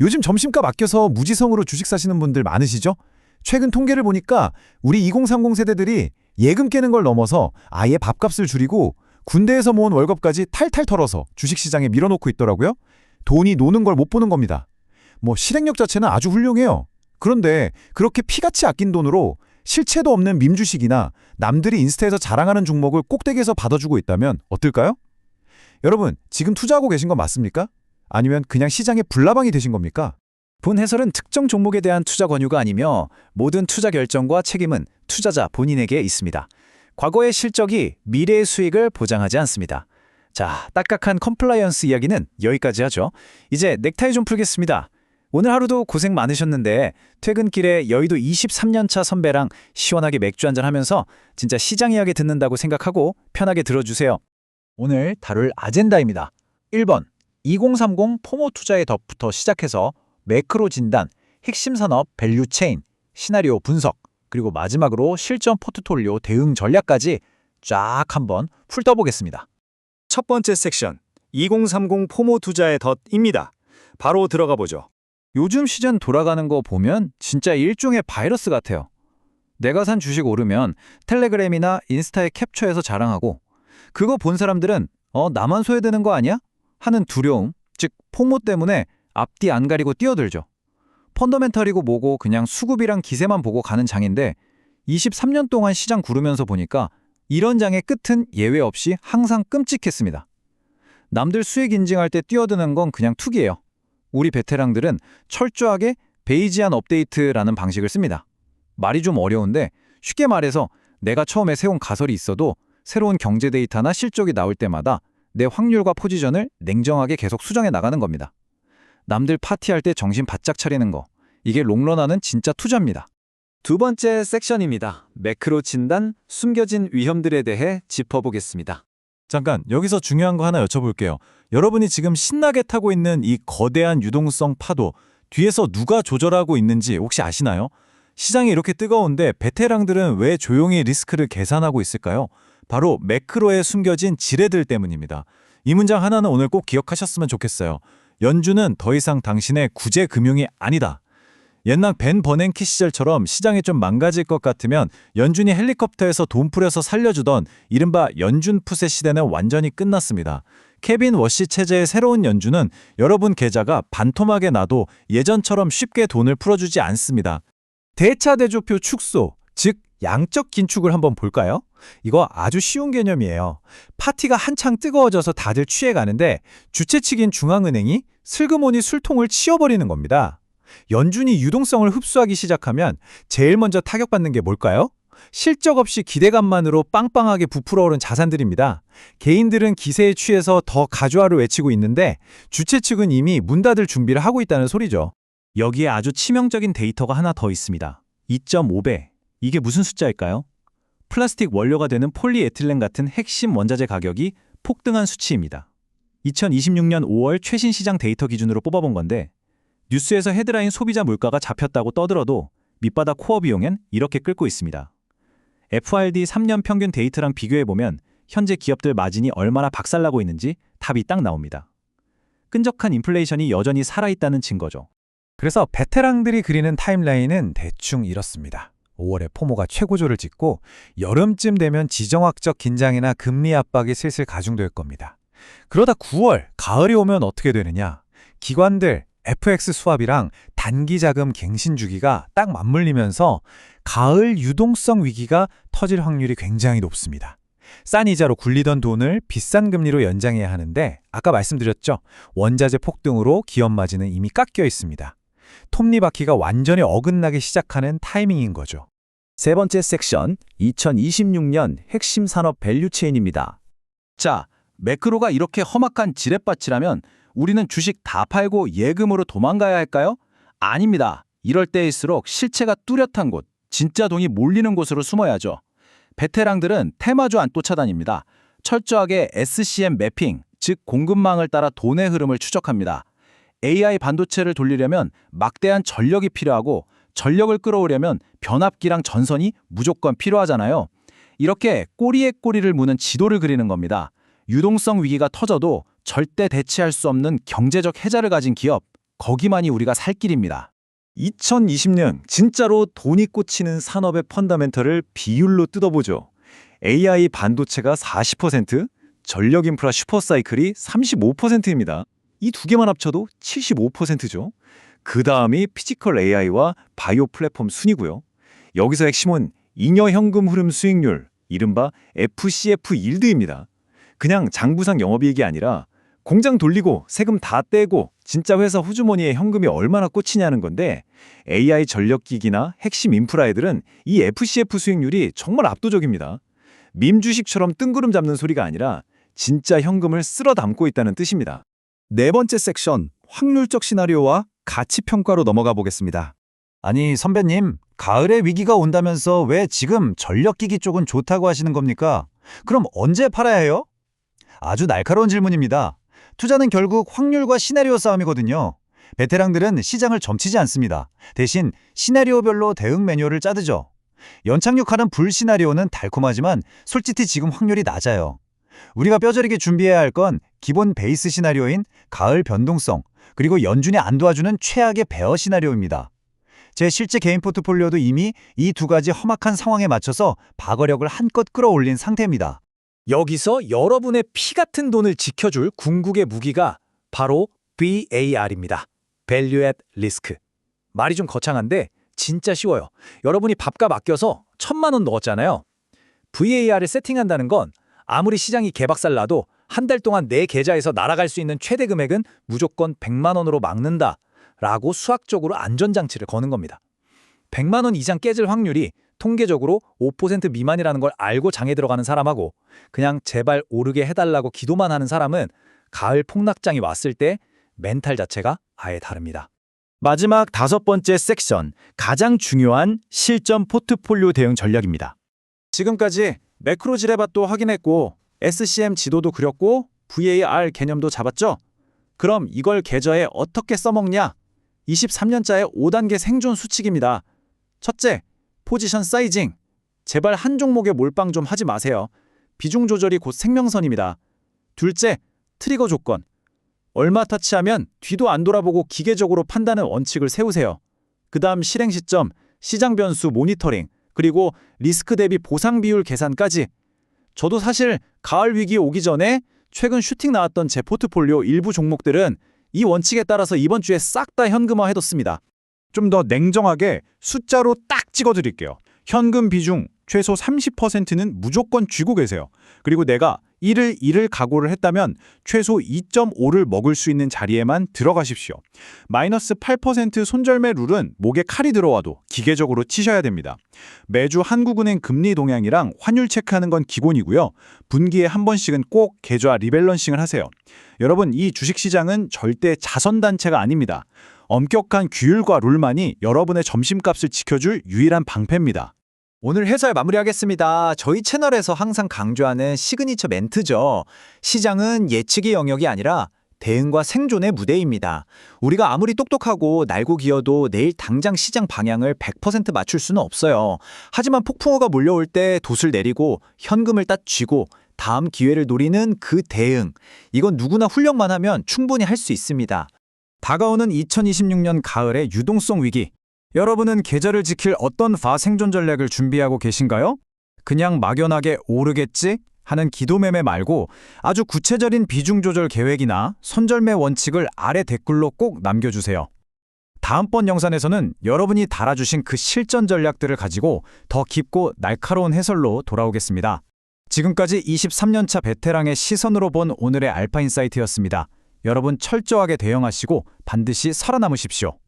요즘 점심값 아껴서 무지성으로 주식 사시는 분들 많으시죠? 최근 통계를 보니까 우리 2030 세대들이 예금 깨는 걸 넘어서 아예 밥값을 줄이고 군대에서 모은 월급까지 탈탈 털어서 주식시장에 밀어놓고 있더라고요. 돈이 노는 걸 못 보는 겁니다. 실행력 자체는 아주 훌륭해요. 그런데 그렇게 피같이 아낀 돈으로 실체도 없는 밈주식이나 남들이 인스타에서 자랑하는 종목을 꼭대기에서 받아주고 있다면 어떨까요? 여러분, 지금 투자하고 계신 건 맞습니까? 아니면 그냥 시장의 불나방이 되신 겁니까? 본 해설은 특정 종목에 대한 투자 권유가 아니며 모든 투자 결정과 책임은 투자자 본인에게 있습니다. 과거의 실적이 미래의 수익을 보장하지 않습니다. 자, 딱딱한 컴플라이언스 이야기는 여기까지 하죠. 이제 넥타이 좀 풀겠습니다. 오늘 하루도 고생 많으셨는데 퇴근길에 여의도 23년차 선배랑 시원하게 맥주 한잔 하면서 진짜 시장 이야기 듣는다고 생각하고 편하게 들어주세요. 오늘 다룰 아젠다입니다. 1번, 2030 포모 투자의 덫부터 시작해서 매크로 진단, 핵심 산업 밸류 체인, 시나리오 분석, 그리고 마지막으로 실전 포트폴리오 대응 전략까지 쫙 한번 훑어보겠습니다. 첫 번째 섹션, 2030 포모 투자의 덫입니다. 바로 들어가 보죠. 요즘 시장 돌아가는 거 보면 진짜 일종의 바이러스 같아요. 내가 산 주식 오르면 텔레그램이나 인스타에 캡처해서 자랑하고 그거 본 사람들은 나만 소외되는 거 아니야? 하는 두려움, 즉 포모 때문에 앞뒤 안 가리고 뛰어들죠. 펀더멘털이고 뭐고 그냥 수급이랑 기세만 보고 가는 장인데 23년 동안 시장 구르면서 보니까 이런 장의 끝은 예외 없이 항상 끔찍했습니다. 남들 수익 인증할 때 뛰어드는 건 그냥 투기예요. 우리 베테랑들은 철저하게 베이지안 업데이트라는 방식을 씁니다. 말이 좀 어려운데 쉽게 말해서 내가 처음에 세운 가설이 있어도 새로운 경제 데이터나 실적이 나올 때마다 내 확률과 포지션을 냉정하게 계속 수정해 나가는 겁니다. 남들 파티할 때 정신 바짝 차리는 거, 이게 롱런하는 진짜 투자입니다. 두 번째 섹션입니다. 매크로 진단, 숨겨진 위험들에 대해 짚어보겠습니다. 잠깐, 여기서 중요한 거 하나 여쭤볼게요. 여러분이 지금 신나게 타고 있는 이 거대한 유동성 파도, 뒤에서 누가 조절하고 있는지 혹시 아시나요? 시장이 이렇게 뜨거운데 베테랑들은 왜 조용히 리스크를 계산하고 있을까요? 바로 매크로에 숨겨진 지뢰들 때문입니다. 이 문장 하나는 오늘 꼭 기억하셨으면 좋겠어요. 연준은 더 이상 당신의 구제 금융이 아니다. 옛날 벤 버냉키 시절처럼 시장이 좀 망가질 것 같으면 연준이 헬리콥터에서 돈 풀여서 살려주던 이른바 연준 푸세 시대는 완전히 끝났습니다. 케빈 워시 체제의 새로운 연준은 여러분 계좌가 반토막에 나도 예전처럼 쉽게 돈을 풀어주지 않습니다. 대차대조표 축소, 즉 양적 긴축을 한번 볼까요? 이거 아주 쉬운 개념이에요. 파티가 한창 뜨거워져서 다들 취해가는데 주최 측인 중앙은행이 슬그머니 술통을 치워버리는 겁니다. 연준이 유동성을 흡수하기 시작하면 제일 먼저 타격받는 게 뭘까요? 실적 없이 기대감만으로 빵빵하게 부풀어오른 자산들입니다. 개인들은 기세에 취해서 더 가져와를 외치고 있는데 주최 측은 이미 문 닫을 준비를 하고 있다는 소리죠. 여기에 아주 치명적인 데이터가 하나 더 있습니다. 2.5배. 이게 무슨 숫자일까요? 플라스틱 원료가 되는 폴리에틸렌 같은 핵심 원자재 가격이 폭등한 수치입니다. 2026년 5월 최신 시장 데이터 기준으로 뽑아본 건데 뉴스에서 헤드라인 소비자 물가가 잡혔다고 떠들어도 밑바닥 코어 비용엔 이렇게 끓고 있습니다. FRD 3년 평균 데이터랑 비교해보면 현재 기업들 마진이 얼마나 박살나고 있는지 답이 딱 나옵니다. 끈적한 인플레이션이 여전히 살아있다는 증거죠. 그래서 베테랑들이 그리는 타임라인은 대충 이렇습니다. 5월에 포모가 최고조를 찍고 여름쯤 되면 지정학적 긴장이나 금리 압박이 슬슬 가중될 겁니다. 그러다 9월, 가을이 오면 어떻게 되느냐? 기관들, FX 수합이랑 단기 자금 갱신 주기가 딱 맞물리면서 가을 유동성 위기가 터질 확률이 굉장히 높습니다. 싼 이자로 굴리던 돈을 비싼 금리로 연장해야 하는데 아까 말씀드렸죠. 원자재 폭등으로 기업 마진은 이미 깎여 있습니다. 톱니바퀴가 완전히 어긋나기 시작하는 타이밍인 거죠. 세 번째 섹션, 2026년 핵심 산업 밸류 체인입니다. 자, 매크로가 이렇게 험악한 지렛밭이라면 우리는 주식 다 팔고 예금으로 도망가야 할까요? 아닙니다. 이럴 때일수록 실체가 뚜렷한 곳, 진짜 돈이 몰리는 곳으로 숨어야죠. 베테랑들은 테마주 안 쫓아다닙니다. 철저하게 SCM 매핑, 즉 공급망을 따라 돈의 흐름을 추적합니다. AI 반도체를 돌리려면 막대한 전력이 필요하고 전력을 끌어오려면 변압기랑 전선이 무조건 필요하잖아요. 이렇게 꼬리에 꼬리를 무는 지도를 그리는 겁니다. 유동성 위기가 터져도 절대 대체할 수 없는 경제적 해자를 가진 기업, 거기만이 우리가 살 길입니다. 2020년 진짜로 돈이 꽂히는 산업의 펀더멘털을 비율로 뜯어보죠. AI 반도체가 40%, 전력 인프라 슈퍼사이클이 35%입니다. 이 두 개만 합쳐도 75%죠. 그 다음이 피지컬 AI와 바이오 플랫폼 순이고요. 여기서 핵심은 잉여 현금 흐름 수익률, 이른바 FCF 일드입니다. 그냥 장부상 영업이익이 아니라 공장 돌리고 세금 다 떼고 진짜 회사 호주머니에 현금이 얼마나 꽂히냐는 건데, AI 전력기기나 핵심 인프라 애들은 이 FCF 수익률이 정말 압도적입니다. 밈 주식처럼 뜬구름 잡는 소리가 아니라 진짜 현금을 쓸어 담고 있다는 뜻입니다. 네 번째 섹션, 확률적 시나리오와 가치 평가로 넘어가 보겠습니다. 아니, 선배님, 가을에 위기가 온다면서 왜 지금 전력기기 쪽은 좋다고 하시는 겁니까? 그럼 언제 팔아야 해요? 아주 날카로운 질문입니다. 투자는 결국 확률과 시나리오 싸움이거든요. 베테랑들은 시장을 점치지 않습니다. 대신 시나리오별로 대응 매뉴얼을 짜드죠. 연착륙하는 불시나리오는 달콤하지만 솔직히 지금 확률이 낮아요. 우리가 뼈저리게 준비해야 할 건 기본 베이스 시나리오인 가을 변동성, 그리고 연준이 안 도와주는 최악의 베어 시나리오입니다. 제 실제 개인 포트폴리오도 이미 이 두 가지 험악한 상황에 맞춰서 방어력을 한껏 끌어올린 상태입니다. 여기서 여러분의 피 같은 돈을 지켜줄 궁극의 무기가 바로 VAR입니다. Value at Risk. 말이 좀 거창한데 진짜 쉬워요. 여러분이 밥값 아껴서 1,000만 원 넣었잖아요. VAR을 세팅한다는 건 아무리 시장이 개박살 나도 한 달 동안 내 계좌에서 날아갈 수 있는 최대 금액은 무조건 100만 원으로 막는다 라고 수학적으로 안전장치를 거는 겁니다. 100만 원 이상 깨질 확률이 통계적으로 5% 미만이라는 걸 알고 장에 들어가는 사람하고 그냥 제발 오르게 해달라고 기도만 하는 사람은 가을 폭락장이 왔을 때 멘탈 자체가 아예 다릅니다. 마지막 5번째 섹션, 가장 중요한 실전 포트폴리오 대응 전략입니다. 지금까지 매크로 지뢰밭도 확인했고 SCM 지도도 그렸고 VAR 개념도 잡았죠? 그럼 이걸 계좌에 어떻게 써먹냐? 23년자의 5단계 생존 수칙입니다. 첫째, 포지션 사이징. 제발 한 종목에 몰빵 좀 하지 마세요. 비중 조절이 곧 생명선입니다. 둘째, 트리거 조건. 얼마 터치하면 뒤도 안 돌아보고 기계적으로 판단하는 원칙을 세우세요. 그 다음 실행 시점, 시장 변수 모니터링, 그리고 리스크 대비 보상 비율 계산까지. 저도 사실 가을 위기 오기 전에 최근 슈팅 나왔던 제 포트폴리오 일부 종목들은 이 원칙에 따라서 이번 주에 싹 다 현금화해뒀습니다. 좀 더 냉정하게 숫자로 딱 찍어드릴게요. 현금 비중 최소 30%는 무조건 쥐고 계세요. 그리고 내가 1을 각오를 했다면 최소 2.5를 먹을 수 있는 자리에만 들어가십시오. 마이너스 8% 손절매 룰은 목에 칼이 들어와도 기계적으로 치셔야 됩니다. 매주 한국은행 금리 동향이랑 환율 체크하는 건 기본이고요. 분기에 한 번씩은 꼭 계좌 리밸런싱을 하세요. 여러분, 이 주식시장은 절대 자선단체가 아닙니다. 엄격한 규율과 룰만이 여러분의 점심값을 지켜줄 유일한 방패입니다. 오늘 해설 마무리하겠습니다. 저희 채널에서 항상 강조하는 시그니처 멘트죠. 시장은 예측의 영역이 아니라 대응과 생존의 무대입니다. 우리가 아무리 똑똑하고 날고 기어도 내일 당장 시장 방향을 100% 맞출 수는 없어요. 하지만 폭풍우가 몰려올 때 돛을 내리고 현금을 딱 쥐고 다음 기회를 노리는 그 대응. 이건 누구나 훈련만 하면 충분히 할 수 있습니다. 다가오는 2026년 가을의 유동성 위기. 여러분은 계좌를 지킬 어떤 생존 전략을 준비하고 계신가요? 그냥 막연하게 오르겠지? 하는 기도매매 말고 아주 구체적인 비중 조절 계획이나 손절매 원칙을 아래 댓글로 꼭 남겨주세요. 다음번 영상에서는 여러분이 달아주신 그 실전 전략들을 가지고 더 깊고 날카로운 해설로 돌아오겠습니다. 지금까지 23년차 베테랑의 시선으로 본 오늘의 알파인사이트였습니다. 여러분 철저하게 대응하시고 반드시 살아남으십시오.